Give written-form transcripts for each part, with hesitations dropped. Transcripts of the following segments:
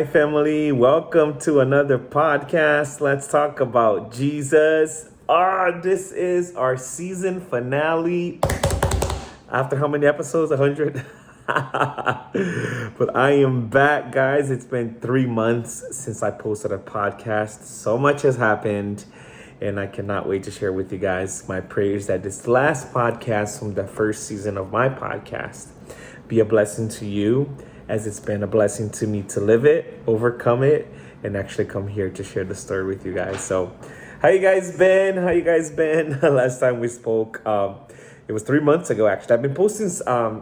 Hi, family. Welcome to another podcast. Let's talk about Jesus. This is our season finale. After how many episodes? 100? But I am back, guys. It's been 3 months since I posted a podcast. So much has happened, and I cannot wait to share with you guys my prayers that this last podcast from the first season of my podcast be a blessing to you, as it's been a blessing to me to live it, overcome it, and actually come here to share the story with you guys. So, how you guys been? Last time we spoke, it was 3 months ago, actually. I've been posting,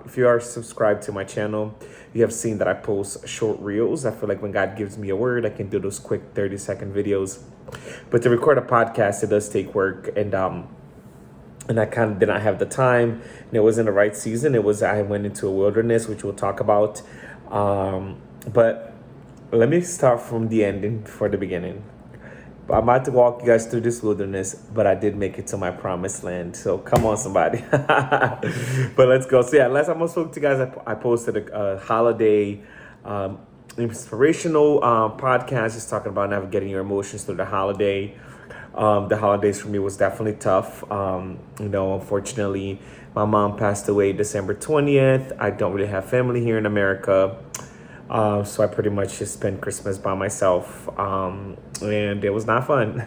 if you are subscribed to my channel, you have seen that I post short reels. I feel like when God gives me a word, I can do those quick 30-second videos. But to record a podcast, it does take work, and I kind of did not have the time, and it wasn't the right season. I went into a wilderness, which we'll talk about. But let me start from the ending for the beginning. I'm about to walk you guys through this wilderness, but I did make it to my promised land. So come on, somebody. But let's go. So yeah, last time I spoke to you guys, I posted a holiday inspirational podcast, just talking about navigating your emotions through the holiday. The holidays for me was definitely tough. Unfortunately, my mom passed away December 20th. I don't really have family here in America. So I pretty much just spent Christmas by myself. And it was not fun.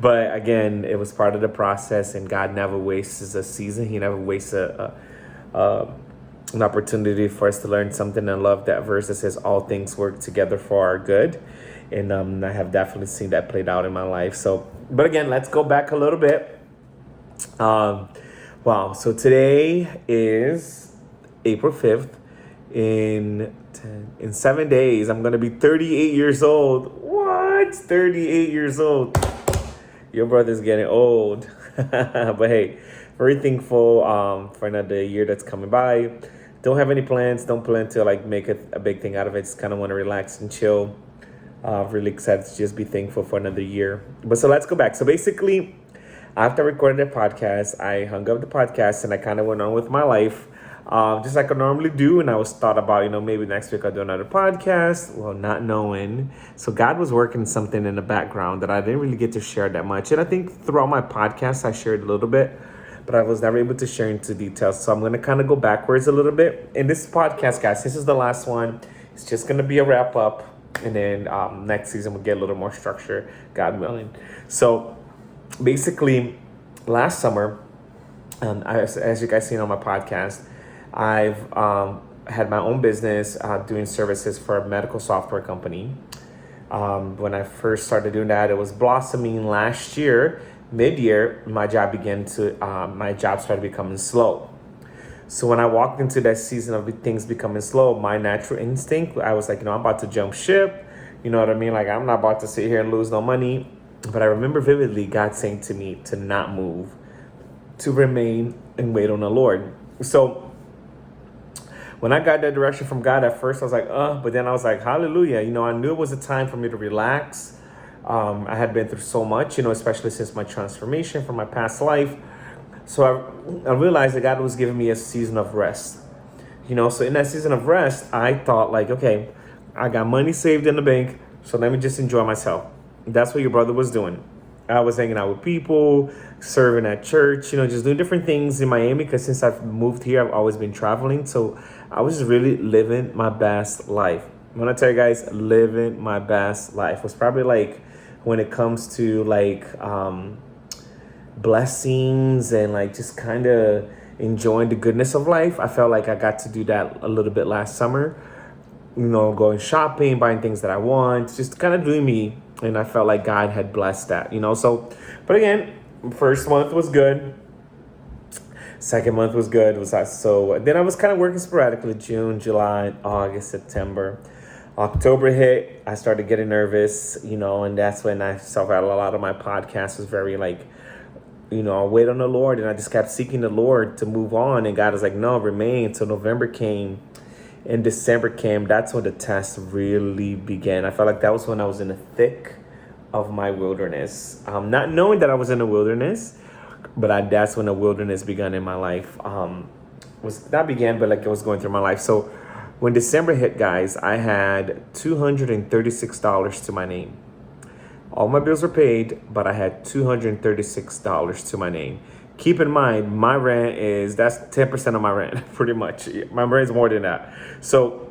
But again, it was part of the process, and God never wastes a season. He never wastes an opportunity for us to learn something. And love that verse that says all things work together for our good. And I have definitely seen that played out in my life. But again, let's go back a little bit. So today is April 5th. In 7 days, I'm going to be 38 years old. What? 38 years old. Your brother's getting old. But hey, very thankful for another year that's coming by. Don't have any plans. Don't plan to make a big thing out of it. Just kind of want to relax and chill. Really excited to just be thankful for another year. But so let's go back. So basically, after I recorded the podcast, I hung up the podcast and I kind of went on with my life, just like I normally do. And I was thought about, maybe next week I'll do another podcast. Well, not knowing. So God was working something in the background that I didn't really get to share that much. And I think throughout my podcast, I shared a little bit, but I was never able to share into details. So I'm going to kind of go backwards a little bit. In this podcast, guys, this is the last one. It's just going to be a wrap up. And then next season we'll get a little more structure, God willing. So basically, last summer, as you guys seen on my podcast, I've had my own business doing services for a medical software company. When I first started doing that, it was blossoming last year. Mid-year, my job started becoming slow. So when I walked into that season of things becoming slow, my natural instinct, I was like, I'm about to jump ship. You know what I mean? Like, I'm not about to sit here and lose no money. But I remember vividly God saying to me to not move, to remain and wait on the Lord. So when I got that direction from God, at first I was like, but then I was like, hallelujah. I knew it was a time for me to relax. I had been through so much, especially since my transformation from my past life. So I realized that God was giving me a season of rest. So in that season of rest, I thought okay, I got money saved in the bank, so let me just enjoy myself. That's what your brother was doing. I was hanging out with people, serving at church, just doing different things in Miami, because since I've moved here, I've always been traveling. So I was just really living my best life. I want to tell you guys, living my best life was probably when it comes to blessings and just kind of enjoying the goodness of life. I felt like I got to do that a little bit last summer, going shopping, buying things that I want, just kind of doing me. And I felt like God had blessed that, so, but again, first month was good. Second month was good. So then I was kind of working sporadically, June, July, August, September. October hit, I started getting nervous, and that's when I saw that a lot of my podcast was very I'll wait on the Lord. And I just kept seeking the Lord to move on. And God was like, no, remain. So November came and December came. That's when the test really began. I felt like that was when I was in the thick of my wilderness. Not knowing that I was in a wilderness, but that's when the wilderness began in my life. It was going through my life. So When December hit, guys, I had $236 to my name. All my bills were paid, but I had $236 to my name. Keep in mind, my rent that's 10% of my rent, pretty much. My rent is more than that. So,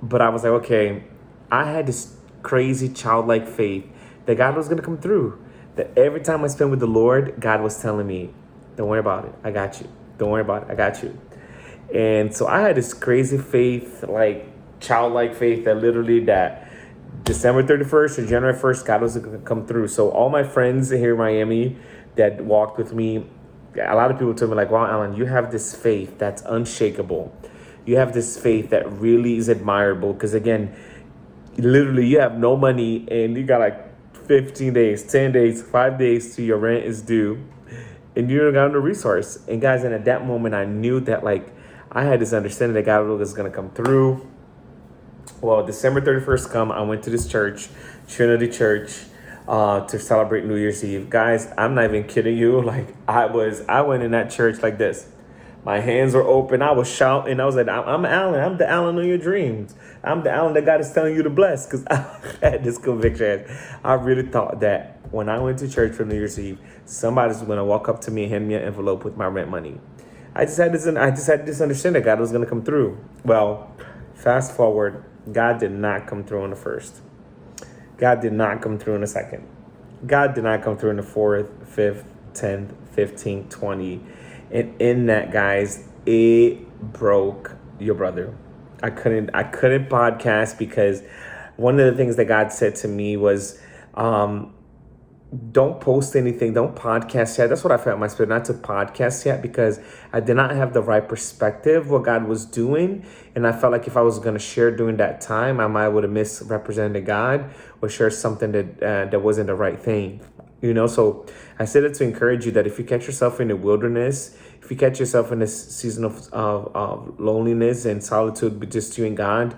but I was like, okay, I had this crazy childlike faith that God was going to come through. That every time I spent with the Lord, God was telling me, don't worry about it. I got you. Don't worry about it. I got you. And so I had this crazy faith, like childlike faith that literally that December 31st or January 1st, God was going to come through. So all my friends here in Miami that walked with me, a lot of people told me like, wow, Alan, you have this faith that's unshakable. You have this faith that really is admirable. Because again, literally you have no money and you got like 15 days, 10 days, 5 days to your rent is due. And you don't got no resource. And guys, and at that moment, I knew that like I had this understanding that God was going to come through. Well, December 31st come, I went to this church, Trinity Church, to celebrate New Year's Eve. Guys, I'm not even kidding you. Like I went in that church like this. My hands were open. I was shouting. I was like, I'm Alan. I'm the Alan of your dreams. I'm the Alan that God is telling you to bless. Because I had this conviction. I really thought that when I went to church for New Year's Eve, somebody's going to walk up to me and hand me an envelope with my rent money. I just had this understanding that God was going to come through. Well, fast forward, God did not come through on the first. God did not come through in the second. God did not come through in the 4th, 5th, 10th, 15th, 20. And in that, guys, it broke your brother. I couldn't podcast because one of the things that God said to me was, don't post anything, don't podcast yet. That's what I felt in my spirit, not to podcast yet, because I did not have the right perspective what God was doing. And I felt like if I was going to share during that time, I might would have misrepresented God or share something that wasn't the right thing. You know, so I said it to encourage you that if you catch yourself in the wilderness, if you catch yourself in this season of loneliness and solitude, but just you and God,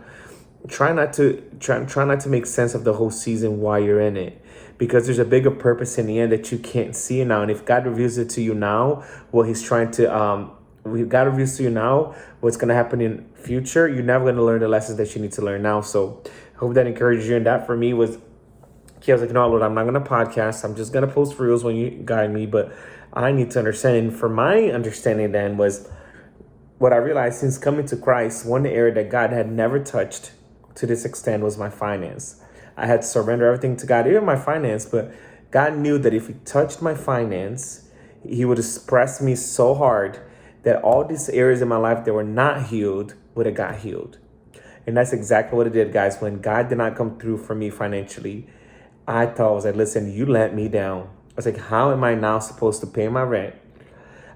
try not to make sense of the whole season while you're in it, because there's a bigger purpose in the end that you can't see now. And if God reveals it to you now, what He's trying to God reveals to you now what's going to happen in future, you're never going to learn the lessons that you need to learn now. So I hope that encourages you. And that for me was, I was like, no, Lord, I'm not going to podcast. I'm just going to post reels when you guide me. But I need to understand. And for my understanding then was what I realized since coming to Christ, one area that God had never touched to this extent was my finance. I had to surrender everything to God, even my finance. But God knew that if He touched my finance, He would have pressed me so hard that all these areas in my life that were not healed would have got healed. And that's exactly what it did, guys. When God did not come through for me financially, I was like, listen, you let me down. I was like, how am I now supposed to pay my rent?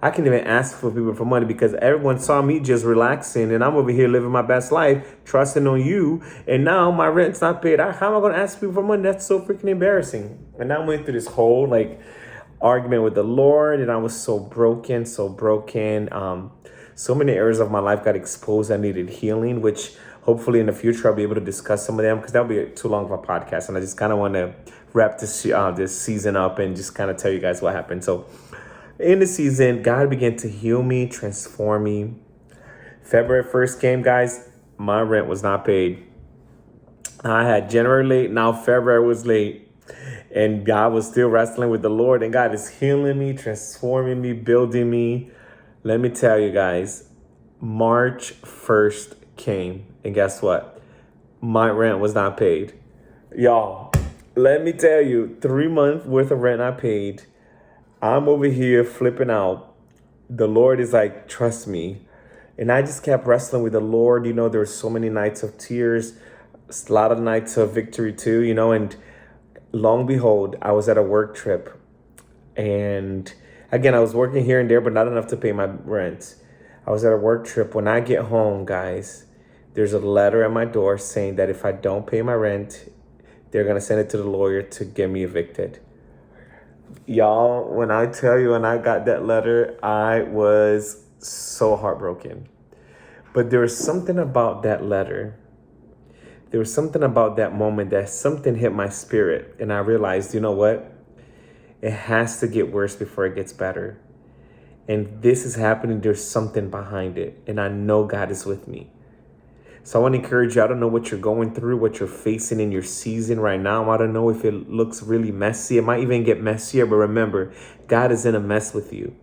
I can't even ask for people for money because everyone saw me just relaxing and I'm over here living my best life, trusting on you. And now my rent's not paid. How am I going to ask people for money? That's so freaking embarrassing. And I went through this whole argument with the Lord, and I was so broken. So many areas of my life got exposed. I needed healing, which hopefully in the future I'll be able to discuss some of them, because that'll be too long of a podcast. And I just kind of want to wrap this season up and just kind of tell you guys what happened. So in the season, God began to heal me, transform me. February 1st came, guys. My rent was not paid. I had January late. Now February was late. And God was still wrestling with the Lord. And God is healing me, transforming me, building me. Let me tell you guys, March 1st came. And guess what? My rent was not paid. Y'all, let me tell you, 3 months worth of rent I paid. I'm over here flipping out. The Lord is like, trust me. And I just kept wrestling with the Lord. You know, there were so many nights of tears, a lot of nights of victory too, you know, and long behold, I was at a work trip. And again, I was working here and there, but not enough to pay my rent. I was at a work trip. When I get home, guys, there's a letter at my door saying that if I don't pay my rent, they're going to send it to the lawyer to get me evicted. Y'all, when I tell you, when I got that letter, I was so heartbroken. But there was something about that letter. There was something about that moment that something hit my spirit. And I realized, you know what? It has to get worse before it gets better. And this is happening. There's something behind it. And I know God is with me. So I want to encourage you. I don't know what you're going through, what you're facing in your season right now. I don't know if it looks really messy. It might even get messier, but remember, God is in a mess with you.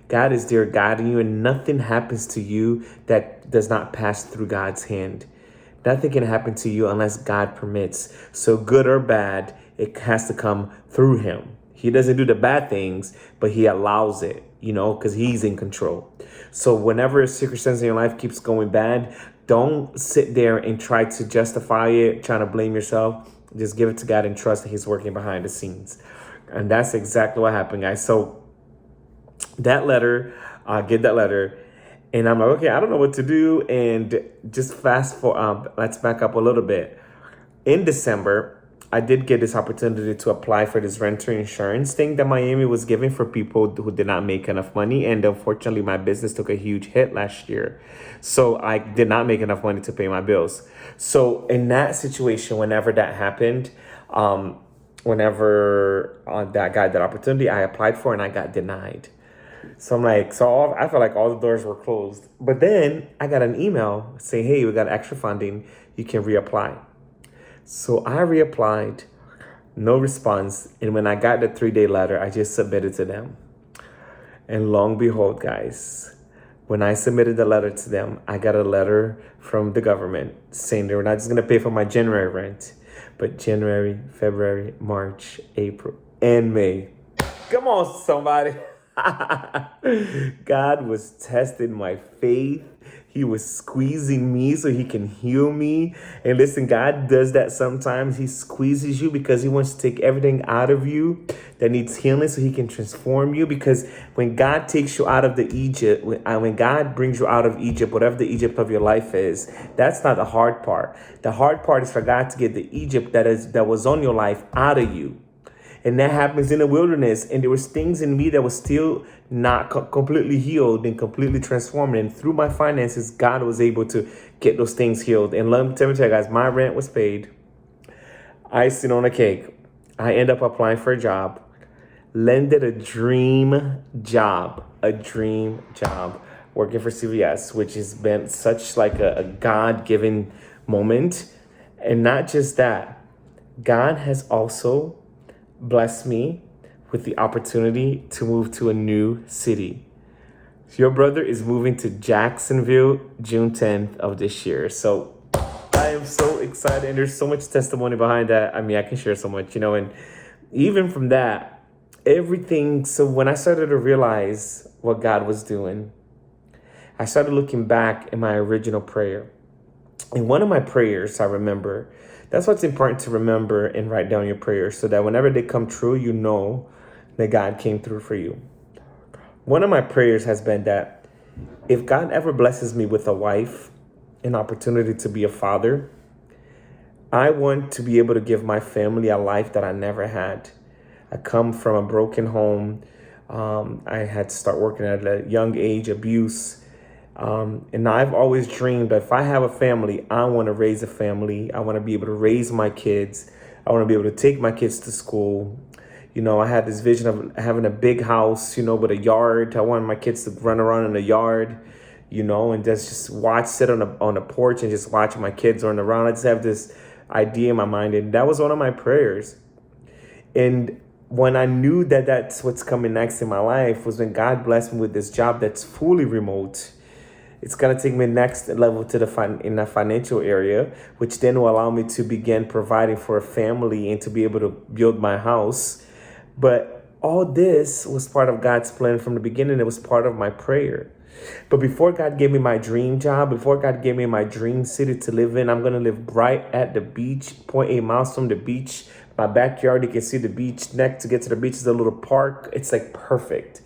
God is there guiding you, and nothing happens to you that does not pass through God's hand. Nothing can happen to you unless God permits. So good or bad, it has to come through him. He doesn't do the bad things, but he allows it, because he's in control. So whenever a circumstance in your life keeps going bad, don't sit there and try to justify it, trying to blame yourself. Just give it to God and trust that he's working behind the scenes. And that's exactly what happened, guys. So that letter, I get that letter, and I'm like, okay, I don't know what to do. And just let's back up a little bit. In December, I did get this opportunity to apply for this renter insurance thing that Miami was giving for people who did not make enough money. And unfortunately, my business took a huge hit last year. So I did not make enough money to pay my bills. So in that situation, whenever that happened, whenever that got that opportunity, I applied for and I got denied. So I'm like, I felt like all the doors were closed. But then I got an email saying, hey, we got extra funding. You can reapply. So I reapplied, no response. And when I got the 3-day letter, I just submitted to them. And lo and behold, guys, when I submitted the letter to them, I got a letter from the government saying they were not just going to pay for my January rent, but January, February, March, April, and May. Come on, somebody. God was testing my faith. He was squeezing me so he can heal me. And listen, God does that sometimes. He squeezes you because he wants to take everything out of you that needs healing so he can transform you. Because when God takes you out of when God brings you out of Egypt, whatever the Egypt of your life is, that's not the hard part. The hard part is for God to get the Egypt that was on your life out of you. And that happens in the wilderness. And there was things in me that was still not completely healed and completely transformed. And through my finances, God was able to get those things healed. And let me tell you guys, my rent was paid. Icing on a cake. I end up applying for a job. Landed a dream job. Working for CVS, which has been such like a God-given moment. And not just that, God has also bless me with the opportunity to move to a new city. Your brother is moving to Jacksonville June 10th of this year. So I am so excited, and there's so much testimony behind that. I mean, I can share so much, and even from that, everything. So when I started to realize what God was doing, I started looking back in my original prayer. In one of my prayers, I remember, that's what's important to remember and write down your prayers so that whenever they come true, you know that God came through for you. One of my prayers has been that if God ever blesses me with a wife, an opportunity to be a father, I want to be able to give my family a life that I never had. I come from a broken home. I had to start working at a young age, abuse. And I've always dreamed that if I have a family, I want to raise a family. I want to be able to raise my kids. I want to be able to take my kids to school. I had this vision of having a big house, with a yard. I wanted my kids to run around in the yard, and just sit on the porch and just watch my kids run around. I just have this idea in my mind. And that was one of my prayers. And when I knew that that's what's coming next in my life was when God blessed me with this job that's fully remote. It's going to take me next level to in the financial area, which then will allow me to begin providing for a family and to be able to build my house. But all this was part of God's plan from the beginning. It was part of my prayer. But before God gave me my dream job, before God gave me my dream city to live in, I'm going to live right at the beach, 0.8 miles from the beach. My backyard, you can see the beach. Next to get to the beach is a little park. It's like perfect.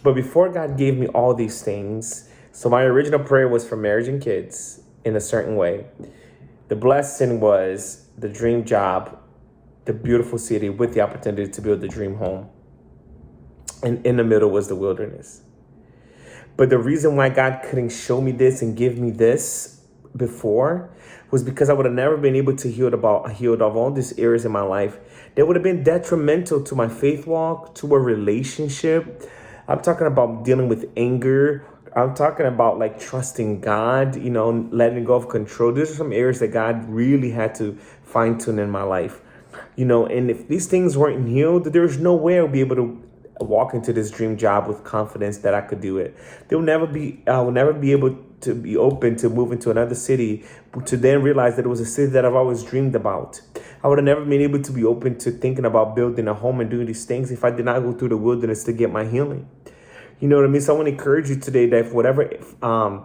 But before God gave me all these things, so my original prayer was for marriage and kids in a certain way. The blessing was the dream job, the beautiful city with the opportunity to build the dream home. And in the middle was the wilderness. But the reason why God couldn't show me this and give me this before was because I would have never been able to heal of all these areas in my life that would have been detrimental to my faith walk, to a relationship. I'm talking about dealing with anger, I'm talking about like trusting God, letting go of control. These are some areas that God really had to fine tune in my life. And if these things weren't healed, there's no way I'll be able to walk into this dream job with confidence that I could do it. I will never be able to be open to move into another city to then realize that it was a city that I've always dreamed about. I would have never been able to be open to thinking about building a home and doing these things if I did not go through the wilderness to get my healing. You know what I mean? So I want to encourage you today that if whatever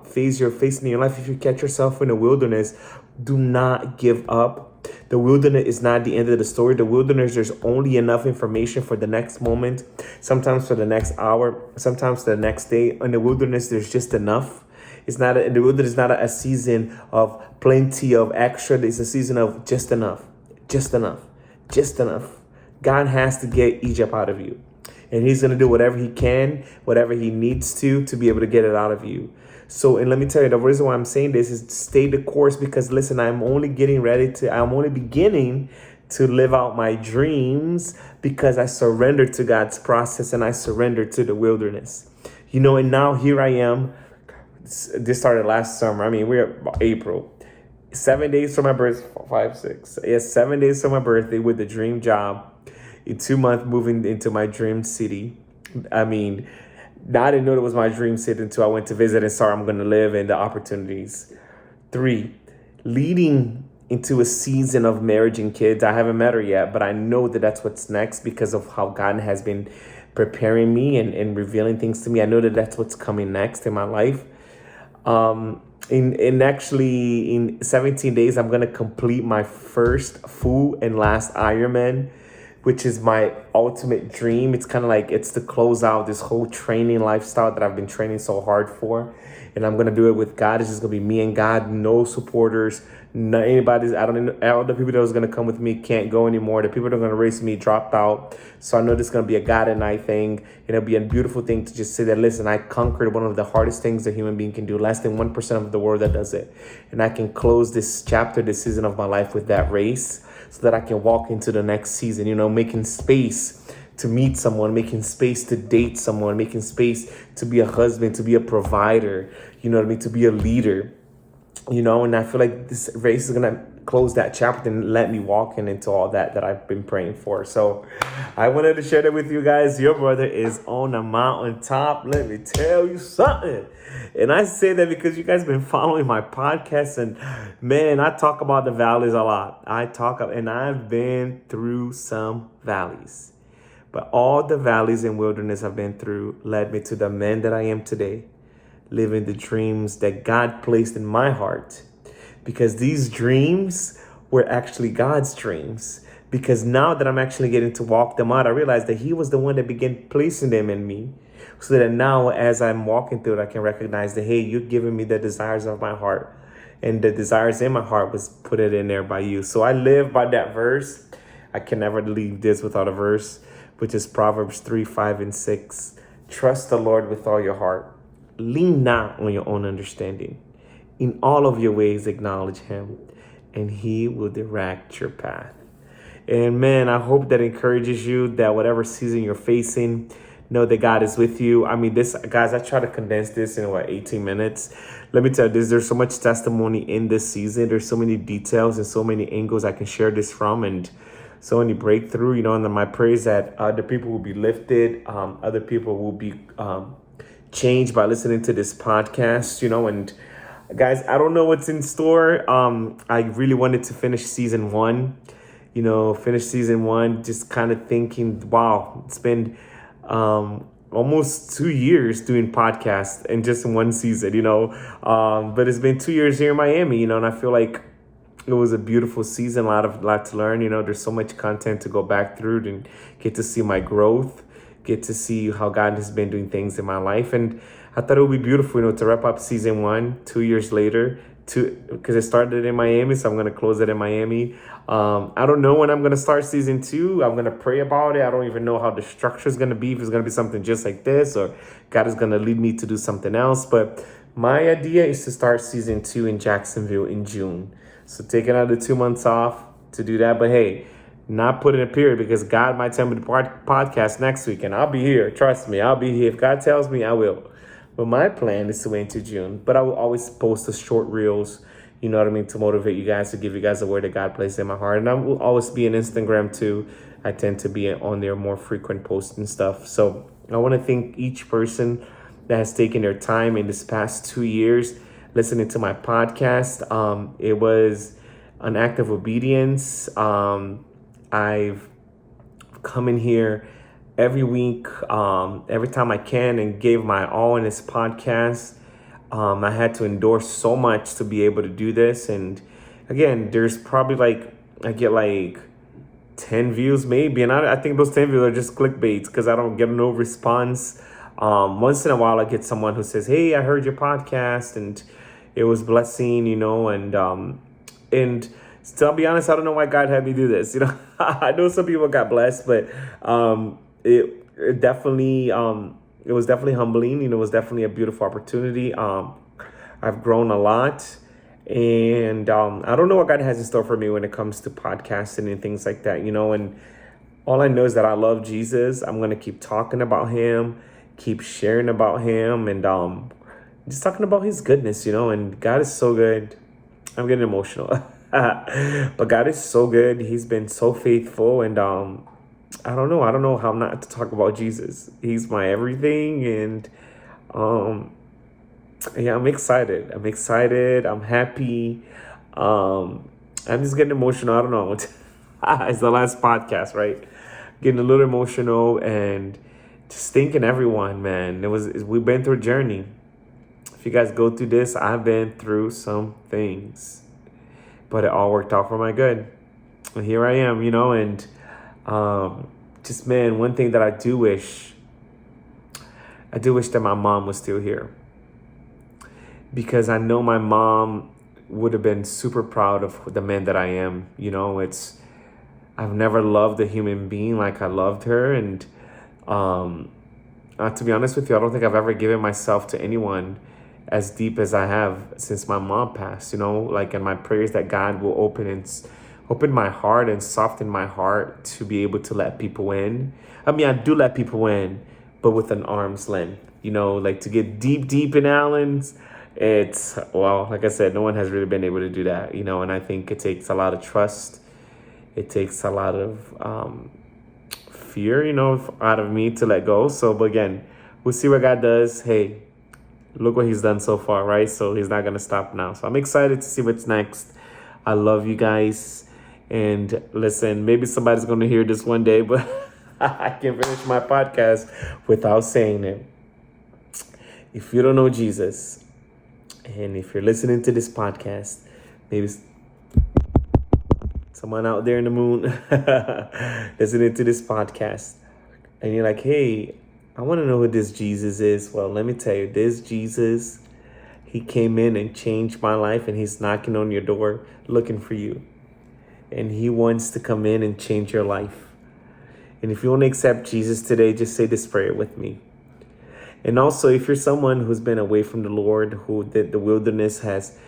phase you're facing in your life, if you catch yourself in the wilderness, do not give up. The wilderness is not the end of the story. The wilderness, there's only enough information for the next moment, sometimes for the next hour, sometimes for the next day. In the wilderness, there's just enough. The wilderness is not a season of plenty of extra. It's a season of just enough, just enough, just enough. God has to get Egypt out of you. And he's going to do whatever he can, whatever he needs to be able to get it out of you. So, and let me tell you, the reason why I'm saying this is stay the course, because listen, I'm only beginning to live out my dreams because I surrendered to God's process and I surrendered to the wilderness. And now here I am. This started last summer. I mean, we're April. 7 days from my birthday, 5, 6. Yes, 7 days from my birthday with the dream job. In 2 months, moving into my dream city. I mean, I didn't know it was my dream city until I went to visit and saw I'm going to live and the opportunities. 3, leading into a season of marriage and kids. I haven't met her yet, but I know that that's what's next because of how God has been preparing me and revealing things to me. I know that that's what's coming next in my life. In 17 days, I'm going to complete my first full and last Ironman, which is my ultimate dream. It's kind of like it's to close out this whole training lifestyle that I've been training so hard for. And I'm going to do it with God. It's just going to be me and God, no supporters, not anybody. All the people that was going to come with me can't go anymore. The people that are going to race me dropped out. So I know this is going to be a God and I thing. And it'll be a beautiful thing to just say that, listen, I conquered one of the hardest things a human being can do. Less than 1% of the world that does it. And I can close this chapter, this season of my life with that race, so that I can walk into the next season, making space to meet someone, making space to date someone, making space to be a husband, to be a provider, to be a leader, and I feel like this race is going to close that chapter and let me walk into all that I've been praying for. So I wanted to share that with you guys. Your brother is on the mountaintop. Let me tell you something. And I say that because you guys have been following my podcast, and man, I talk about the valleys a lot. And I've been through some valleys, but all the valleys and wilderness I've been through led me to the man that I am today, living the dreams that God placed in my heart, because these dreams were actually God's dreams. Because now that I'm actually getting to walk them out, I realize that he was the one that began placing them in me. So that now as I'm walking through it, I can recognize that, hey, you're giving me the desires of my heart. And the desires in my heart was put it in there by you. So I live by that verse. I can never leave this without a verse, which is Proverbs 3, 5, and 6. Trust the Lord with all your heart. Lean not on your own understanding. In all of your ways, acknowledge him, and he will direct your path. And man, I hope that encourages you, that whatever season you're facing, know that God is with you. I mean, guys, I try to condense this in 18 minutes. Let me tell you this, there's so much testimony in this season. There's so many details and so many angles I can share this from, and so many breakthrough, and my prayer is that other people will be lifted. Other people will be changed by listening to this podcast, and guys, I don't know what's in store. I really wanted to finish season 1, just kind of thinking, wow, it's been almost 2 years doing podcasts in just one season, but it's been 2 years here in Miami, and I feel like it was a beautiful season, a lot to learn. There's so much content to go back through and get to see my growth, get to see how God has been doing things in my life. And I thought it would be beautiful, to wrap up season 1 2 years later, because it started in Miami, so I'm going to close it in Miami. I don't know when I'm going to start season 2. I'm going to pray about it. I don't even know how the structure is going to be, if it's going to be something just like this, or God is going to lead me to do something else. But my idea is to start season 2 in Jacksonville in June. So taking another 2 months off to do that. But hey, not putting a period, because God might tell me to podcast next week and I'll be here. Trust me, I'll be here. If God tells me, I will. But my plan is to wait until June. But I will always post the short reels, you know what I mean, to motivate you guys, to give you guys the word that God placed in my heart. And I will always be on Instagram too. I tend to be on there more frequent posting stuff. So I want to thank each person that has taken their time in this past 2 years listening to my podcast. It was an act of obedience. I've come in here every week, every time I can, and gave my all in this podcast. I had to endure so much to be able to do this. And again, there's probably I get 10 views maybe. And I think those 10 views are just clickbaits because I don't get no response. Once in a while, I get someone who says, "Hey, I heard your podcast and it was blessing," and still, I'll be honest, I don't know why God had me do this. I know some people got blessed, but it definitely, it was definitely humbling. It was definitely a beautiful opportunity. I've grown a lot, and I don't know what God has in store for me when it comes to podcasting and things like that. And all I know is that I love Jesus. I'm going to keep talking about him, keep sharing about him, and just talking about his goodness, and God is so good. I'm getting emotional. But God is so good. He's been so faithful, and I don't know how not to talk about Jesus. He's my everything, and yeah, I'm excited. I'm happy. I'm just getting emotional. I don't know. It's the last podcast, right? Getting a little emotional and just thanking everyone, man. We've been through a journey. If you guys go through this, I've been through some things, but it all worked out for my good. And here I am, and just, man, one thing that I do wish that my mom was still here, because I know my mom would have been super proud of the man that I am. I've never loved a human being like I loved her. And to be honest with you, I don't think I've ever given myself to anyone as deep as I have since my mom passed, in my prayers that God will open my heart and soften my heart to be able to let people in. I mean, I do let people in, but with an arm's length, to get deep in Allen's. Like I said, no one has really been able to do that, and I think it takes a lot of trust. It takes a lot of fear, out of me to let go. So, but again, we'll see what God does. Hey, look what he's done so far, right? So he's not going to stop now. So I'm excited to see what's next. I love you guys. And listen, maybe somebody's going to hear this one day, but I can finish my podcast without saying it. If you don't know Jesus, and if you're listening to this podcast, maybe someone out there in the moon listening to this podcast, and you're like, "Hey, I want to know who this Jesus is." Well, let me tell you, this Jesus, he came in and changed my life, and he's knocking on your door looking for you. And he wants to come in and change your life. And if you want to accept Jesus today, just say this prayer with me. And also, if you're someone who's been away from the Lord, who the wilderness has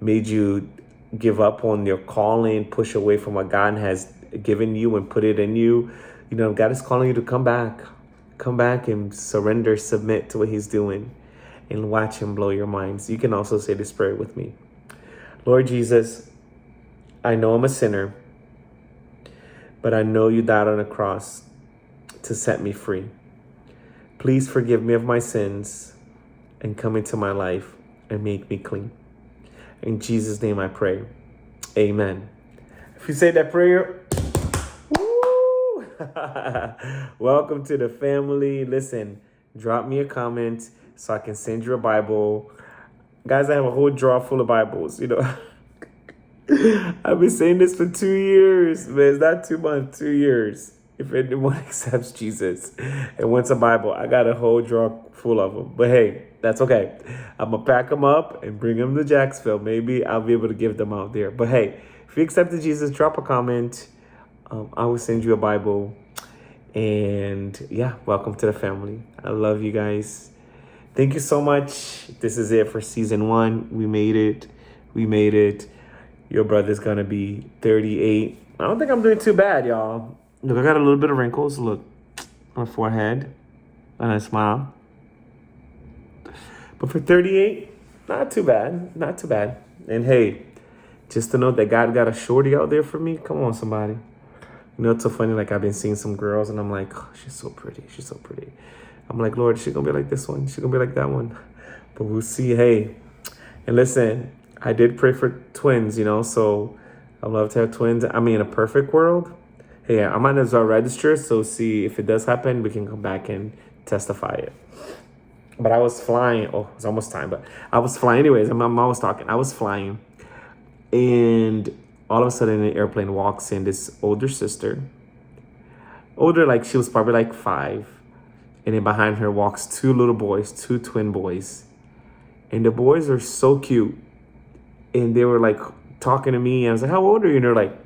made you give up on your calling, push away from what God has given you and put it in you, God is calling you to come back. Come back and surrender, submit to what he's doing, and watch him blow your minds. You can also say this prayer with me. Lord Jesus, I know I'm a sinner, but I know you died on a cross to set me free. Please forgive me of my sins and come into my life and make me clean. In Jesus' name I pray. Amen. If you say that prayer, woo! Welcome to the family. Listen, drop me a comment so I can send you a Bible. Guys, I have a whole drawer full of Bibles, I've been saying this for 2 years, man. It's not 2 months, 2 years. If anyone accepts Jesus and wants a Bible, I got a whole drawer full of them. But hey, that's okay. I'm going to pack them up and bring them to Jacksonville. Maybe I'll be able to give them out there. But hey, if you accepted Jesus, drop a comment. I will send you a Bible. And yeah, welcome to the family. I love you guys. Thank you so much. This is it for season 1. We made it. Your brother's going to be 38. I don't think I'm doing too bad, y'all. Look, I got a little bit of wrinkles. Look, on my forehead. And I smile. But for 38, not too bad. Not too bad. And hey, just to know that God got a shorty out there for me. Come on, somebody. You know, it's so funny. Like, I've been seeing some girls and I'm like, oh, she's so pretty. She's so pretty. I'm like, Lord, she's going to be like this one. She's going to be like that one. But we'll see. Hey, and listen, I did pray for twins, you know, so I'd love to have twins. I mean, in a perfect world, hey, I might as well register. So see if it does happen, we can come back and testify it. But I was flying. Oh, it's almost time. But I was flying anyways. My mom was talking. I was flying. And all of a sudden, an airplane walks in this older sister. Older, like she was probably like 5. And then behind her walks 2 little boys, 2 twin boys. And the boys are so cute. And they were like talking to me. And I was like, how old are you? And they're like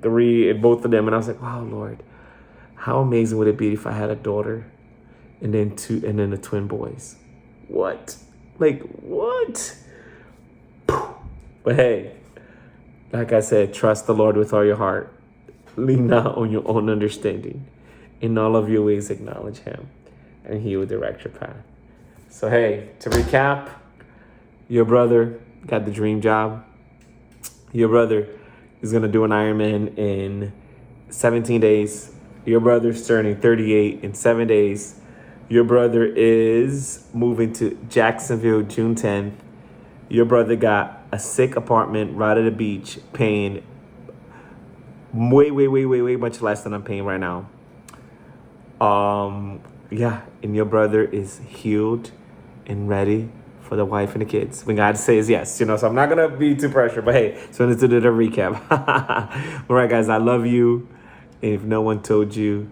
3, and both of them. And I was like, wow, Lord, how amazing would it be if I had a daughter? And then the twin boys. What? Like, what? But hey, like I said, trust the Lord with all your heart. Lean not on your own understanding. In all of your ways, acknowledge him, and he will direct your path. So hey, to recap, your brother got the dream job. Your brother is going to do an Ironman in 17 days. Your brother's turning 38 in 7 days. Your brother is moving to Jacksonville June 10th. Your brother got a sick apartment right at the beach, paying way much less than I'm paying right now. Yeah, and your brother is healed and ready for the wife and the kids. When God says yes, you know, so I'm not going to be too pressured, but hey, so let's do the recap. All right, guys, I love you. And if no one told you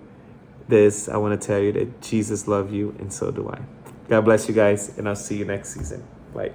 this, I want to tell you that Jesus loves you, and so do I. God bless you guys, and I'll see you next season. Bye.